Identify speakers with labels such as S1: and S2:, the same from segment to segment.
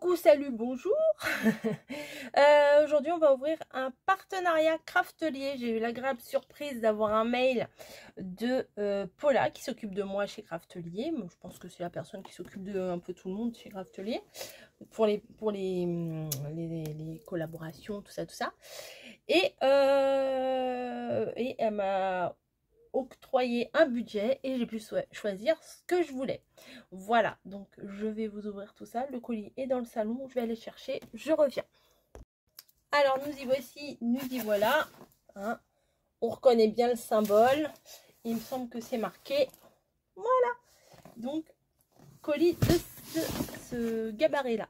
S1: Coucou, salut, bonjour. Aujourd'hui, on va ouvrir un partenariat Craftelier. J'ai eu l'agréable surprise d'avoir un mail de Paula qui s'occupe de moi chez Craftelier. Moi, je pense que c'est la personne qui s'occupe de un peu tout le monde chez Craftelier pour les collaborations, tout ça. Et elle m'a octroyer un budget et j'ai pu choisir ce que je voulais. Voilà, donc je vais vous ouvrir tout ça. Le colis est dans le salon, je vais aller chercher, je reviens. Alors nous y voici, nous y voilà, hein. On reconnaît bien le symbole, il me semble que c'est marqué, voilà. Donc colis de ce gabarit là.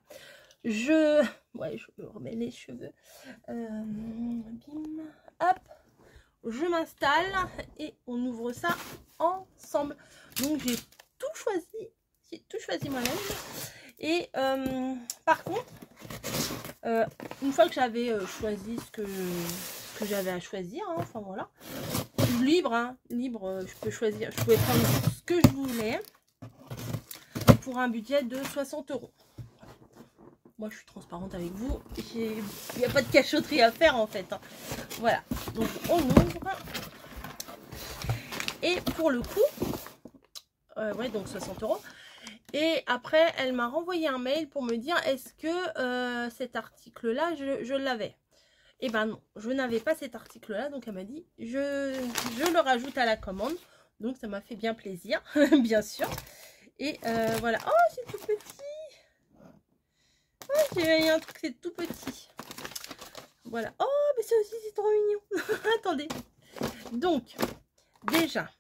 S1: Je remets les cheveux, bim, hop. Je m'installe et on ouvre ça ensemble. Donc j'ai tout choisi moi-même. Et par contre, une fois que j'avais choisi ce que j'avais à choisir, hein, enfin voilà, libre, je peux choisir, je pouvais prendre ce que je voulais pour un budget de 60 €. Moi je suis transparente avec vous, il n'y a pas de cachotterie à faire en fait, hein. Voilà, donc on ouvre. Et pour le coup, ouais, donc 60 €. Et après, elle m'a renvoyé un mail pour me dire est-ce que cet article-là, je l'avais. Et ben non, je n'avais pas cet article-là. Donc elle m'a dit je le rajoute à la commande. Donc ça m'a fait bien plaisir, bien sûr. Et voilà. Oh, c'est tout petit. Oh, j'ai un truc, c'est tout petit. Voilà. Oh, mais ça aussi, c'est trop mignon. Attendez. Donc, déjà,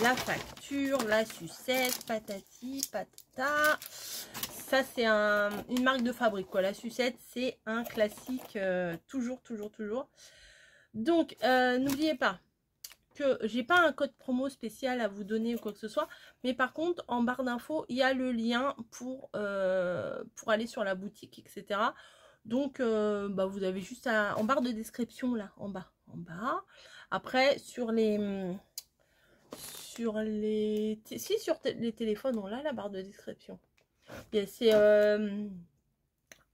S1: la facture, la sucette, patati, patata. Ça, c'est une marque de fabrique, quoi. La sucette, c'est un classique, toujours. Donc, n'oubliez pas que j'ai pas un code promo spécial à vous donner ou quoi que ce soit. Mais par contre, en barre d'infos, il y a le lien pour aller sur la boutique, etc. Donc, vous avez juste en barre de description, là, en bas. Après, sur les téléphones, on a la barre de description. C'est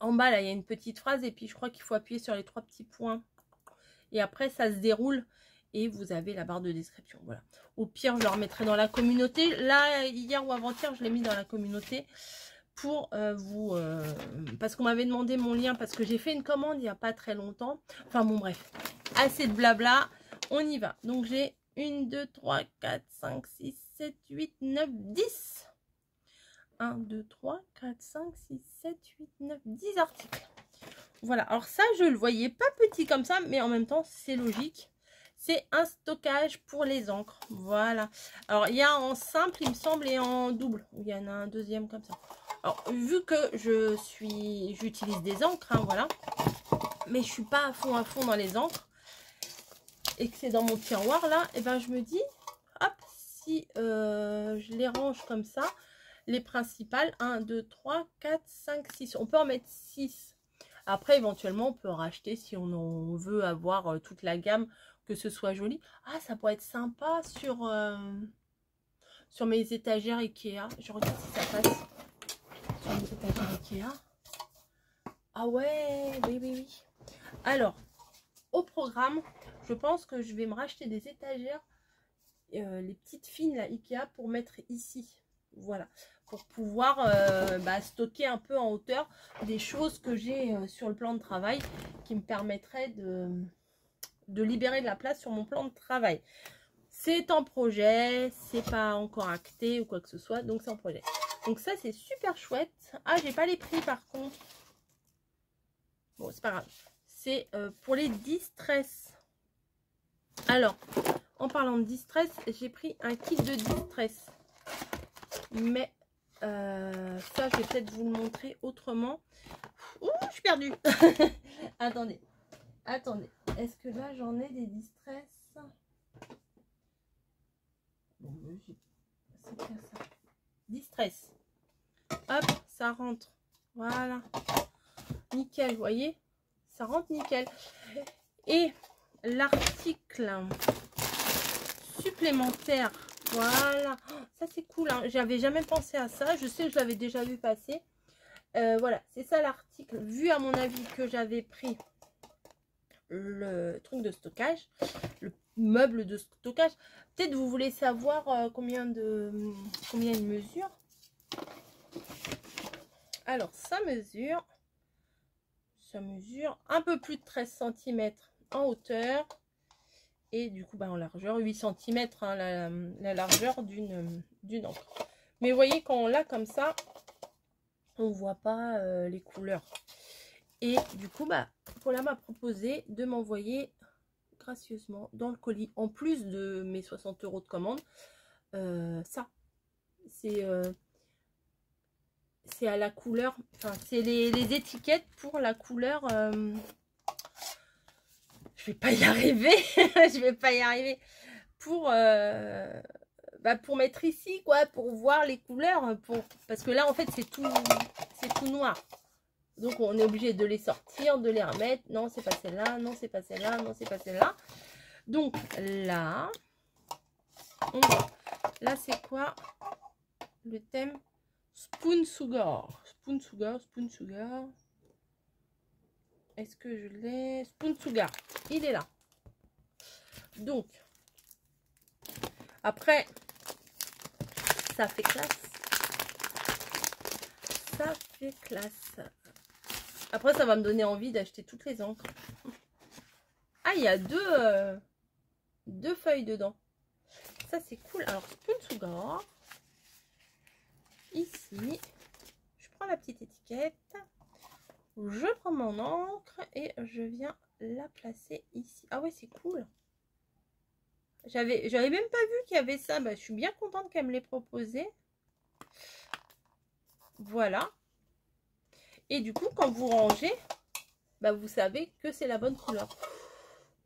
S1: en bas, là, il y a une petite phrase. Et puis, je crois qu'il faut appuyer sur les 3 petits points. Et après, ça se déroule. Et vous avez la barre de description. Voilà. Au pire, je le remettrai dans la communauté. Là, hier ou avant-hier, je l'ai mis dans la communauté. Pour vous, parce qu'on m'avait demandé mon lien, parce que j'ai fait une commande il n'y a pas très longtemps. Enfin bon, bref, assez de blabla, on y va. Donc j'ai 1, 2, 3, 4, 5, 6, 7, 8, 9, 10. 1, 2, 3, 4, 5, 6, 7, 8, 9, 10 articles. Voilà, alors ça, je le voyais pas petit comme ça, mais en même temps, c'est logique. C'est un stockage pour les encres. Voilà. Alors, il y a en simple, il me semble, et en double. Il y en a un deuxième comme ça. Alors, vu que j'utilise des encres, hein, voilà. Mais je suis pas à fond dans les encres. Et que c'est dans mon tiroir, là. Et ben, je me dis, hop, si je les range comme ça, les principales, 1, 2, 3, 4, 5, 6. On peut en mettre 6. Après, éventuellement, on peut en racheter si on en veut avoir toute la gamme, que ce soit joli. Ah, ça pourrait être sympa sur mes étagères Ikea. Je regarde si ça passe sur mes étagères Ikea. Ah ouais, oui. Alors, au programme, je pense que je vais me racheter des étagères, les petites fines, la Ikea, pour mettre ici. Voilà, pour pouvoir stocker un peu en hauteur des choses que j'ai sur le plan de travail qui me permettraient de libérer de la place sur mon plan de travail. C'est en projet, c'est pas encore acté ou quoi que ce soit, donc c'est en projet. Donc ça, c'est super chouette. Ah, j'ai pas les prix par contre. Bon, c'est pas grave. C'est pour les distress. Alors, en parlant de distress, j'ai pris un kit de distress. Mais ça, je vais peut-être vous le montrer autrement. Ouh, je suis perdue. Attendez. Est-ce que là, j'en ai des distress? Bon, c'est bien ça. Distress. Hop, ça rentre. Voilà. Nickel, vous voyez? Ça rentre nickel. Et l'article supplémentaire Voilà. Oh, ça, c'est cool. Hein. J'avais jamais pensé à ça. Je sais que je l'avais déjà vu passer. Voilà, c'est ça l'article. Vu à mon avis que j'avais pris le truc de stockage, le meuble de stockage. Peut-être vous voulez savoir combien il mesure. Alors, ça mesure un peu plus de 13 cm en hauteur. Et du coup, bah, en largeur, 8 cm, hein, la largeur d'une encre. Mais vous voyez, quand on l'a comme ça, on voit pas les couleurs. Et du coup, bah, Paula m'a proposé de m'envoyer gracieusement dans le colis, en plus de mes 60 € de commande, ça. C'est à la couleur, enfin, c'est les étiquettes pour la couleur. Je vais pas y arriver, je vais pas y arriver. Pour mettre ici, quoi, pour voir les couleurs, parce que là, en fait, c'est tout noir. Donc, on est obligé de les sortir, de les remettre. Non, c'est pas celle-là, non, c'est pas celle-là, non, c'est pas celle-là. Donc, là, on voit. Là, c'est quoi le thème? Spoon Sugar. Spoon Sugar, Spoon Sugar. Est-ce que je l'ai? Spoon Sugar. Il est là. Donc, après, ça fait classe. Ça fait classe. Après, ça va me donner envie d'acheter toutes les encres. Ah, il y a deux feuilles dedans. Ça, c'est cool. Alors, Spoon Sugar. Ici, je prends la petite étiquette. Je prends mon encre et je viens la placer ici. Ah ouais, c'est cool. J'avais même pas vu qu'il y avait ça. Bah, je suis bien contente qu'elle me l'ait proposé. Voilà. Et du coup, quand vous rangez, bah, vous savez que c'est la bonne couleur.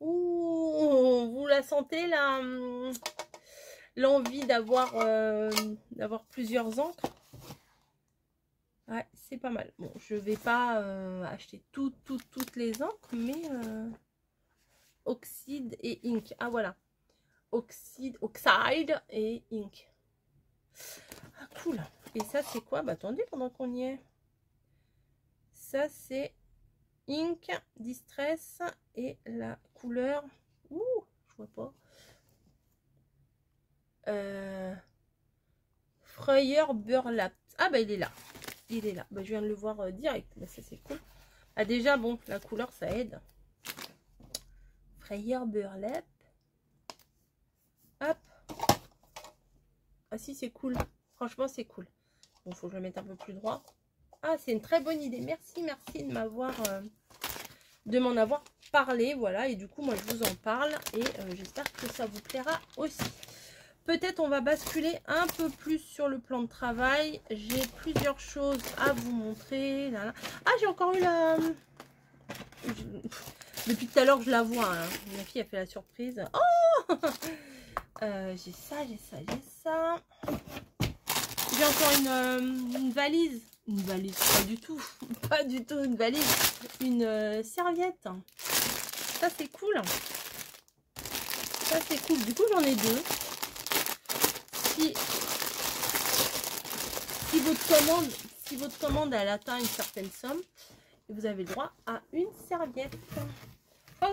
S1: Ouh, vous la sentez là, l'envie d'avoir plusieurs encres. Ouais, c'est pas mal. Bon, je vais pas acheter toutes les encres, mais oxyde et ink. Ah voilà. Oxyde et ink. Ah cool. Et ça c'est quoi? Bah attendez pendant qu'on y est. Ça c'est ink, distress et la couleur. Ouh, je vois pas. Freuer Burlap. Ah bah il est là. Il est là. Bah, je viens de le voir direct. Bah, ça c'est cool. Ah déjà bon, la couleur ça aide. Freuer Burlap. Hop. Ah si, c'est cool. Franchement, c'est cool. Bon, faut que je le mette un peu plus droit. Ah, c'est une très bonne idée. Merci de m'en avoir parlé. Voilà, et du coup, moi, je vous en parle. Et j'espère que ça vous plaira aussi. Peut-être on va basculer un peu plus sur le plan de travail. J'ai plusieurs choses à vous montrer. Là, là. Ah, j'ai encore eu la... Depuis tout à l'heure, je la vois. Hein. Ma fille a fait la surprise. Oh j'ai ça. J'ai encore une valise. Une valise, pas du tout. Pas du tout une valise. Une serviette. Ça, c'est cool. Ça, c'est cool. Du coup, j'en ai deux. Si votre commande elle atteint une certaine somme, vous avez le droit à une serviette.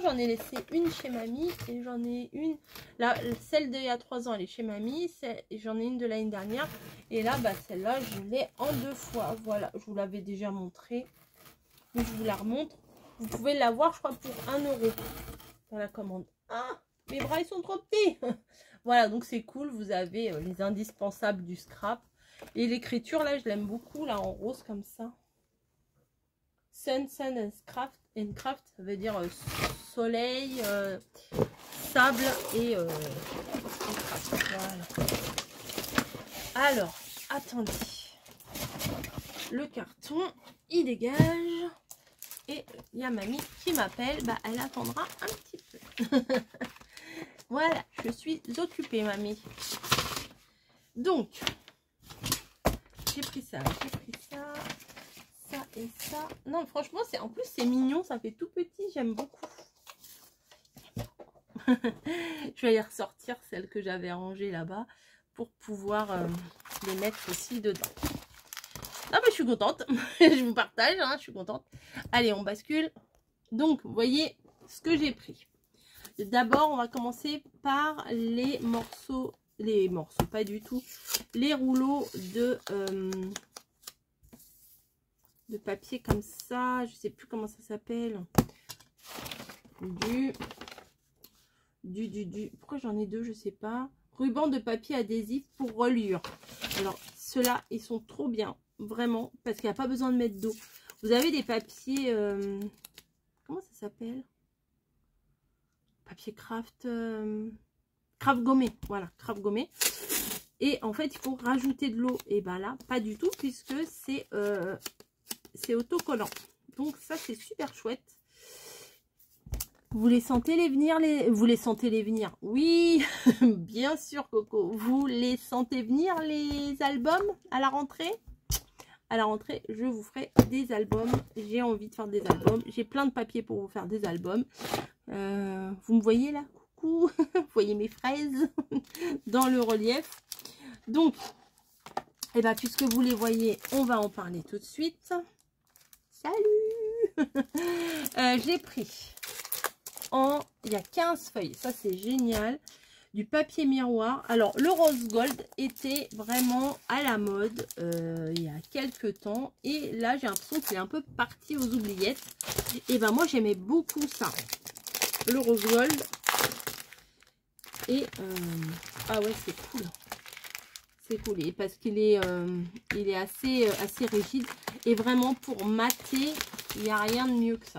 S1: J'en ai laissé une chez mamie et j'en ai une là, celle d'il y a 3 ans elle est chez mamie, j'en ai une de l'année dernière et là bah celle-là je l'ai en 2 fois. Voilà, je vous l'avais déjà montré mais je vous la remontre. Vous pouvez l'avoir je crois pour 1 € dans la commande. Ah, mes bras ils sont trop petits. Voilà, donc c'est cool, vous avez les indispensables du scrap et l'écriture là je l'aime beaucoup là en rose comme ça. Sun and Craft, ça veut dire soleil, sable et craft. Voilà. Alors, attendez. Le carton, il dégage. Et il y a mamie qui m'appelle. Bah, elle attendra un petit peu. Voilà, je suis occupée, mamie. Donc, j'ai pris ça. Ça et ça. Non, franchement, en plus, c'est mignon. Ça fait tout petit. J'aime beaucoup. Je vais y ressortir celle que j'avais rangée là-bas. pour pouvoir les mettre aussi dedans. Ah bah je suis contente, je vous partage, hein, je suis contente. Allez, on bascule. Donc, vous voyez ce que j'ai pris. D'abord, on va commencer par les morceaux, pas du tout, les rouleaux de papier comme ça, je sais plus comment ça s'appelle. Pourquoi j'en ai deux, je sais pas. Ruban de papier adhésif pour reliure. Alors, ceux-là, ils sont trop bien. Vraiment, parce qu'il n'y a pas besoin de mettre d'eau. Vous avez des papiers... comment ça s'appelle? Papier craft... craft gommé. Voilà, craft gommé. Et en fait, il faut rajouter de l'eau. Et ben là, pas du tout, puisque c'est autocollant. Donc ça, c'est super chouette. Vous les sentez les venir, vous les sentez les venir? Oui, bien sûr, Coco. Vous les sentez venir, les albums, à la rentrée? À la rentrée, je vous ferai des albums. J'ai envie de faire des albums. J'ai plein de papiers pour vous faire des albums. Vous me voyez là? Coucou. Vous voyez mes fraises dans le relief. Donc, eh ben, puisque vous les voyez, on va en parler tout de suite. Salut. J'ai pris il y a 15 feuilles. Ça, c'est génial. Du papier miroir. Alors, le rose gold était vraiment à la mode il y a quelques temps. Et là, j'ai l'impression qu'il est un peu parti aux oubliettes. Et ben moi, j'aimais beaucoup ça. Le rose gold. Et, ah ouais, c'est cool. C'est cool. Et parce qu'il est, il est assez rigide. Et vraiment, pour mater, il n'y a rien de mieux que ça.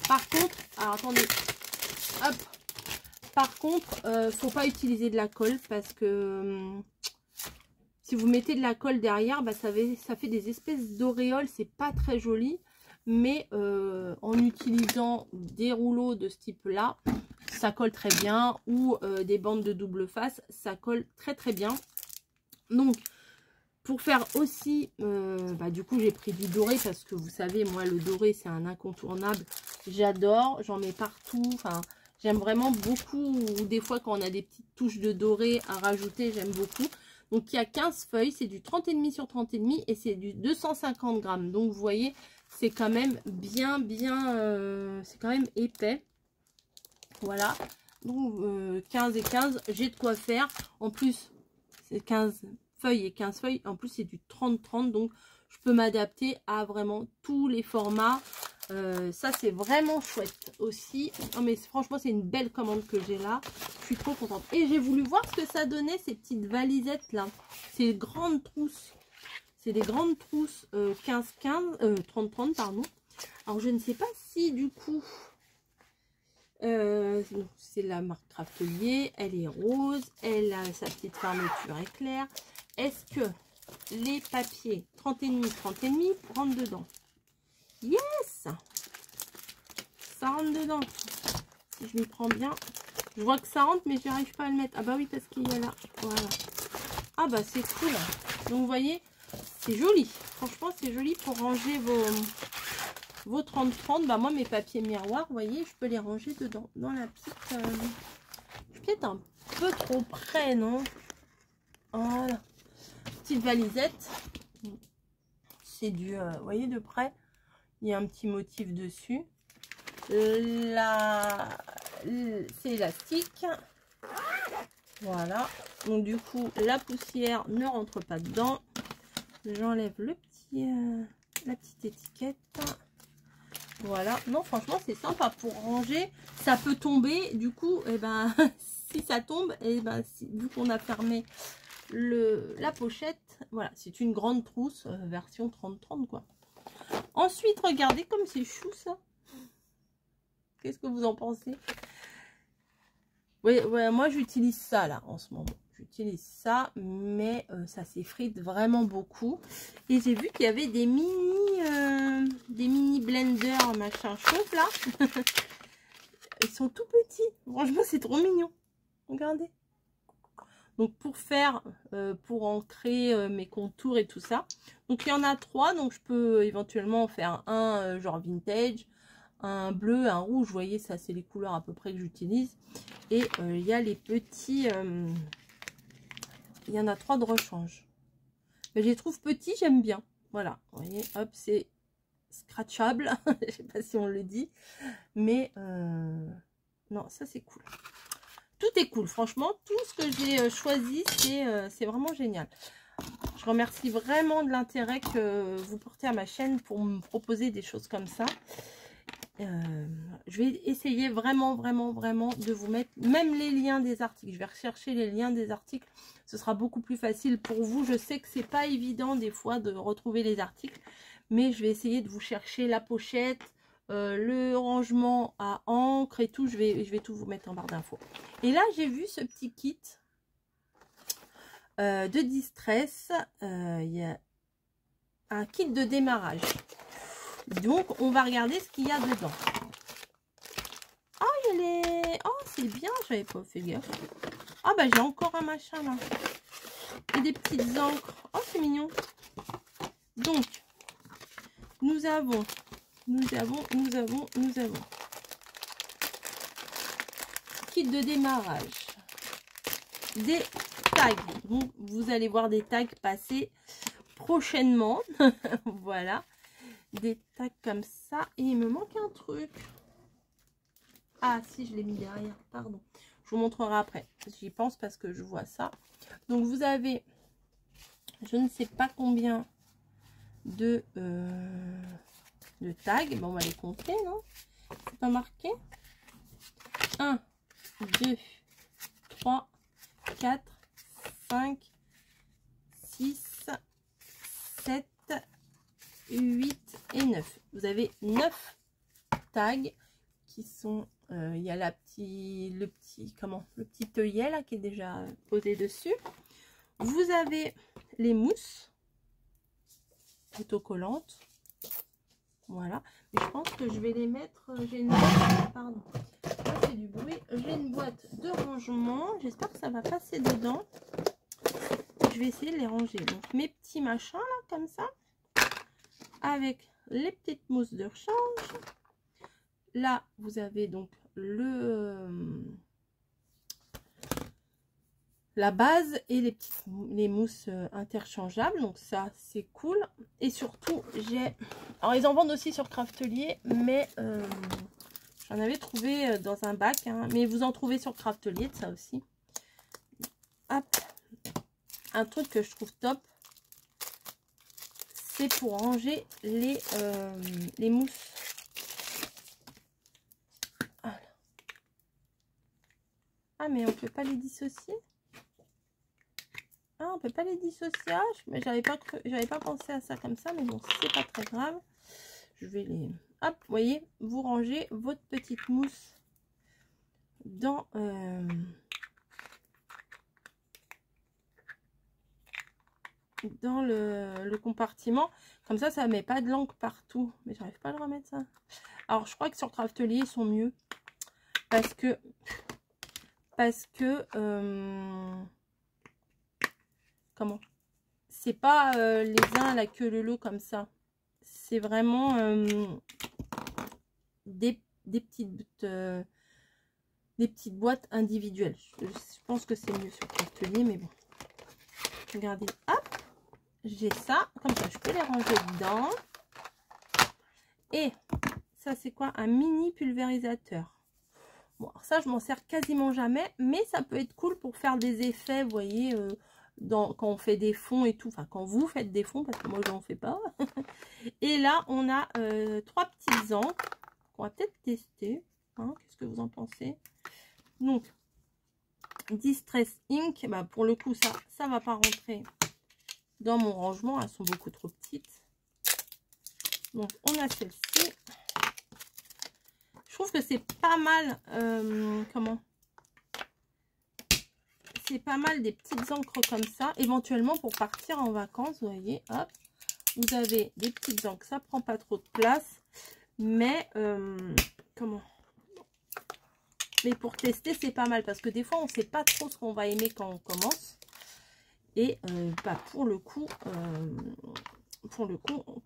S1: Par contre, alors attendez. Hop. Par contre, faut pas utiliser de la colle parce que si vous mettez de la colle derrière, bah, ça fait des espèces d'auréoles. C'est pas très joli. Mais en utilisant des rouleaux de ce type-là, ça colle très bien. Ou des bandes de double face, ça colle très très bien. Donc, pour faire aussi, bah, du coup, j'ai pris du doré parce que vous savez, moi, le doré, c'est un incontournable. J'adore, j'en mets partout. Enfin, j'aime vraiment beaucoup. Ou des fois, quand on a des petites touches de doré à rajouter, j'aime beaucoup. Donc, il y a 15 feuilles. C'est du 30,5 sur 30,5 et c'est du 250 grammes. Donc, vous voyez, c'est quand même bien, c'est quand même épais. Voilà. Donc, 15 et 15, j'ai de quoi faire. En plus, c'est 15 feuilles et 15 feuilles. En plus, c'est du 30-30. Donc, je peux m'adapter à vraiment tous les formats. Ça, c'est vraiment chouette aussi. Non, mais franchement, c'est une belle commande que j'ai là. Je suis trop contente. Et j'ai voulu voir ce que ça donnait, ces petites valisettes là. Ces grandes trousses. C'est des grandes trousses 15-15, 30-30, pardon. Alors, je ne sais pas si du coup... c'est la marque Craftelier, elle est rose, elle a sa petite fermeture éclair. Est-ce que les papiers 30,5 rentrent dedans? Yes, ça rentre dedans. Si je m'y prends bien, je vois que ça rentre, mais je n'arrive pas à le mettre. Ah bah oui, parce qu'il y a là, voilà. Ah bah c'est cool. Donc vous voyez, c'est joli. Franchement, c'est joli pour ranger vos 30-30, bah moi mes papiers miroirs, vous voyez, je peux les ranger dedans, dans la petite... Je suis peut-être un peu trop près, non? Voilà. Petite valisette. C'est du... vous voyez, de près, il y a un petit motif dessus. C'est élastique. Voilà. Donc du coup, la poussière ne rentre pas dedans. J'enlève le petit... la petite étiquette. Voilà, non franchement c'est sympa pour ranger, ça peut tomber, du coup, et ben si ça tombe, et ben vu qu'on a fermé la pochette, voilà, c'est une grande trousse version 30-30 quoi. Ensuite, regardez comme c'est chou ça. Qu'est-ce que vous en pensez? Oui, ouais, moi j'utilise ça là en ce moment. J'utilise ça, mais ça s'effrite vraiment beaucoup. Et j'ai vu qu'il y avait des mini blenders machin chauffe là. Ils sont tout petits. Franchement, c'est trop mignon. Regardez. Donc pour faire, pour ancrer mes contours et tout ça. Donc il y en a 3. Donc je peux éventuellement en faire un genre vintage, un bleu, un rouge. Vous voyez, ça c'est les couleurs à peu près que j'utilise. Et il y a les petits... il y en a 3 de rechange. Mais je les trouve petits, j'aime bien. Voilà, vous voyez, hop, c'est scratchable. Je sais pas si on le dit. Mais non, ça c'est cool. Tout est cool, franchement. Tout ce que j'ai choisi, c'est vraiment génial. Je remercie vraiment de l'intérêt que vous portez à ma chaîne pour me proposer des choses comme ça. Je vais essayer vraiment de vous mettre même les liens des articles. Je vais rechercher les liens des articles. Ce sera beaucoup plus facile pour vous. Je sais que c'est pas évident des fois de retrouver les articles, mais je vais essayer de vous chercher la pochette, le rangement à encre et tout. Je vais tout vous mettre en barre d'infos. Et là, j'ai vu ce petit kit de distress. Il y a un kit de démarrage. Donc, on va regarder ce qu'il y a dedans. Oh, il est... Oh, c'est bien, j'avais pas fait gaffe. Ah, bah, j'ai encore un machin, là. Et des petites encres. Oh, c'est mignon. Donc, nous avons... Kit de démarrage. Des tags. Donc, vous allez voir des tags passer prochainement. Voilà. Des tags comme ça. Et il me manque un truc. Ah, si, je l'ai mis derrière. Pardon. Je vous montrerai après. J'y pense parce que je vois ça. Donc, vous avez... Je ne sais pas combien de tags. Bon, on va les compter, non? C'est pas marqué. 1, 2, 3, 4, 5, 6, 7, 8 et 9. Vous avez 9 tags qui sont... il y a le petit œillet là qui est déjà posé dessus. Vous avez les mousses autocollantes. Voilà. Mais je pense que je vais les mettre... J'ai une boîte... Pardon. Là, c'est du bruit. J'ai une boîte de rangement. J'espère que ça va passer dedans. Je vais essayer de les ranger. Donc, mes petits machins, là, comme ça. Avec les petites mousses de rechange. Là, vous avez donc la base et les mousses interchangeables. Donc ça, c'est cool. Et surtout, j'ai... Alors, ils en vendent aussi sur Craftelier, mais j'en avais trouvé dans un bac. Hein, mais vous en trouvez sur Craftelier, de ça aussi. Hop. Un truc que je trouve top, c'est pour ranger les mousses. Voilà. Ah, mais on peut pas les dissocier. Ah, on peut pas les dissocier. Mais j'avais pas pensé à ça comme ça, mais bon, c'est pas très grave. Je vais les... Hop, vous voyez, vous rangez votre petite mousse dans... dans le compartiment. Comme ça, ça met pas de l'encre partout. Mais j'arrive pas à le remettre, ça. Alors, je crois que sur Craftelier, ils sont mieux. Parce que comment? C'est pas les uns à la queue leu comme ça. C'est vraiment des petites boîtes individuelles. Je pense que c'est mieux sur Craftelier, mais bon. Regardez, hop, j'ai ça. Comme ça, je peux les ranger dedans. Et ça, c'est quoi? Un mini pulvérisateur. Bon, alors ça, je m'en sers quasiment jamais, mais ça peut être cool pour faire des effets, vous voyez, quand on fait des fonds et tout. Enfin, quand vous faites des fonds, parce que moi, je n'en fais pas. Et là, on a 3 petites encres qu'on va peut-être tester. Hein, qu'est-ce que vous en pensez? Donc, Distress Ink, bah, pour le coup, ça va pas rentrer dans mon rangement. Elles sont beaucoup trop petites. Donc, on a celle-ci. Je trouve que c'est pas mal, c'est pas mal des petites encres comme ça, éventuellement pour partir en vacances, vous voyez, hop, vous avez des petites encres, ça prend pas trop de place, mais, mais pour tester, c'est pas mal, parce que des fois, on sait pas trop ce qu'on va aimer quand on commence, et bah, pour le coup,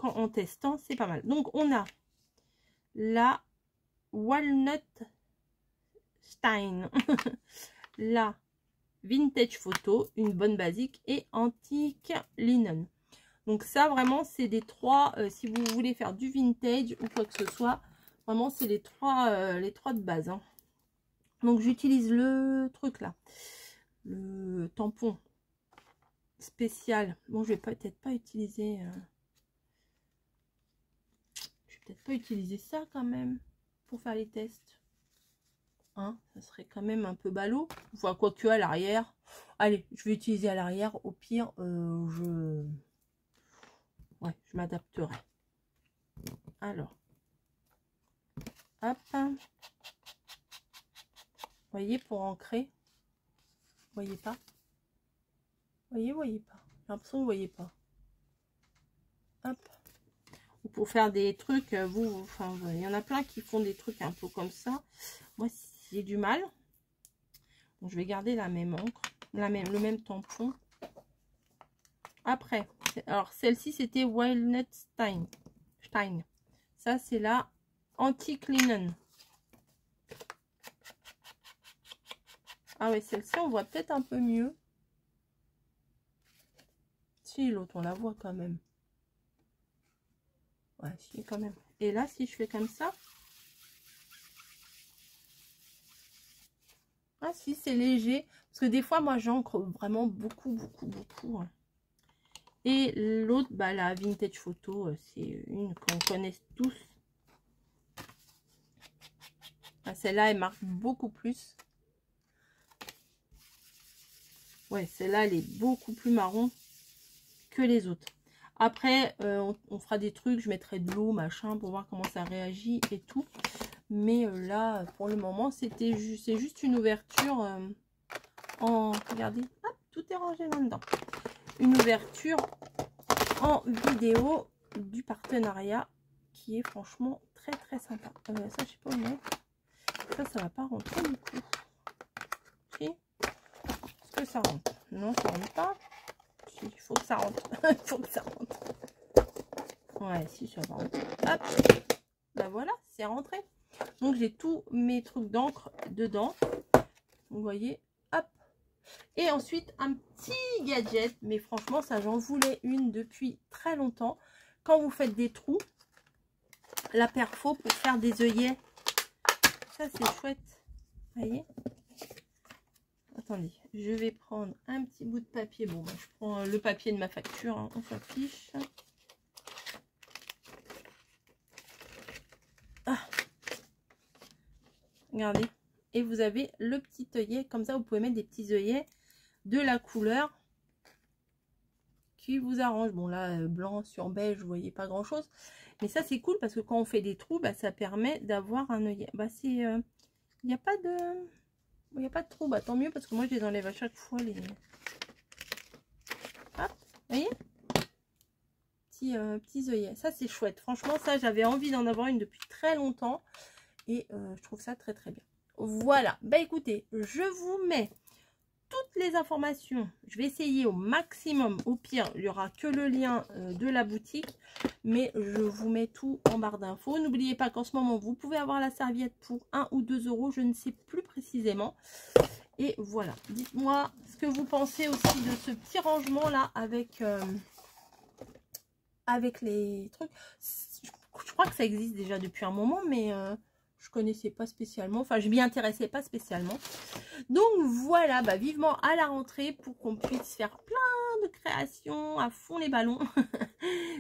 S1: en testant, c'est pas mal. Donc, on a la Walnut Stein, la vintage photo, une bonne basique et antique linen. Donc ça vraiment c'est des trois, si vous voulez faire du vintage ou quoi que ce soit, vraiment c'est les trois de base. Hein. Donc j'utilise le truc là, le tampon spécial. Bon, je vais peut-être pas utiliser. Je vais peut-être pas utiliser ça quand même pour faire les tests. Hein, ça serait quand même un peu ballot. Enfin, quoique à l'arrière. Allez, je vais utiliser à l'arrière. Au pire, je m'adapterai. Alors, hop. Vous voyez, pour ancrer. Vous voyez pas? Voyez pas. J'ai l'impression que vous voyez pas. Hop. Ou pour faire des trucs, enfin, il y en a plein qui font des trucs un peu comme ça. Moi, j'ai du mal. Donc, je vais garder la même encre, le même tampon. Après, alors celle-ci, c'était Walnut Stein. Ça, c'est la Antique Linen. Ah ouais, celle-ci, on voit peut-être un peu mieux. Si, l'autre, on la voit quand même. Ouais, si, quand même. Et là, si je fais comme ça. Ah si, c'est léger. Parce que des fois, moi, j'encre vraiment beaucoup. Hein. Et l'autre, bah, la vintage photo, c'est une qu'on connaît tous. Ah, celle-là, elle marque beaucoup plus. Ouais, celle-là, elle est beaucoup plus marron que les autres. Après, on fera des trucs, je mettrai de l'eau, machin, pour voir comment ça réagit et tout. Mais là, pour le moment, c'est juste une ouverture en... Regardez, hop, tout est rangé là-dedans. Une ouverture en vidéo du partenariat qui est franchement très sympa. Ça, je sais pas où mettre. Ça va pas rentrer du coup. Si. Est-ce que ça rentre? Non, ça rentre pas. Si, il faut que ça rentre. Il faut que ça rentre. Ouais, si, ça va rentrer. Hop. Ben voilà, c'est rentré. Donc, j'ai tous mes trucs d'encre dedans. Vous voyez, hop. Et ensuite, un petit gadget. Mais franchement, ça, j'en voulais une depuis très longtemps. Quand vous faites des trous, la perfo pour faire des œillets. Ça, c'est chouette. Vous voyez? Attendez, je vais prendre un petit bout de papier. Bon, ben, je prends le papier de ma facture. Hein, on s'en fiche. Ah. Regardez. Et vous avez le petit œillet. Comme ça, vous pouvez mettre des petits œillets de la couleur qui vous arrange. Bon, là, blanc sur beige, vous voyez pas grand-chose. Mais ça, c'est cool parce que quand on fait des trous, bah, ça permet d'avoir un œillet. Bah, c'est... il n'y a pas de... Il n'y a pas de trou. Bah, tant mieux parce que moi, je les enlève à chaque fois. Les... Hop, vous voyez, petits œillets. Ça, c'est chouette. Franchement, ça, j'avais envie d'en avoir une depuis très longtemps. Et je trouve ça très bien. Voilà. Bah, écoutez, je vous mets toutes les informations. Je vais essayer au maximum. Au pire, il n'y aura que le lien de la boutique. Mais je vous mets tout en barre d'infos. N'oubliez pas qu'en ce moment, vous pouvez avoir la serviette pour 1 ou 2 euros. Je ne sais plus précisément. Et voilà. Dites-moi ce que vous pensez aussi de ce petit rangement là avec les trucs. Je crois que ça existe déjà depuis un moment, mais je connaissais pas spécialement. Enfin, je m'y intéressais pas spécialement. Donc voilà, bah, vivement à la rentrée pour qu'on puisse faire plein de créations à fond les ballons.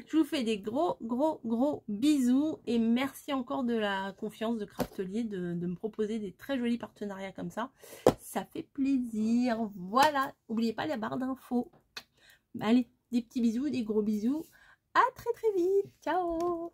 S1: Je vous fais des gros bisous et merci encore de la confiance de Craftelier de me proposer des très jolis partenariats comme ça. Ça fait plaisir. Voilà, n'oubliez pas la barre d'infos. Allez, des petits bisous, des gros bisous. À très vite. Ciao.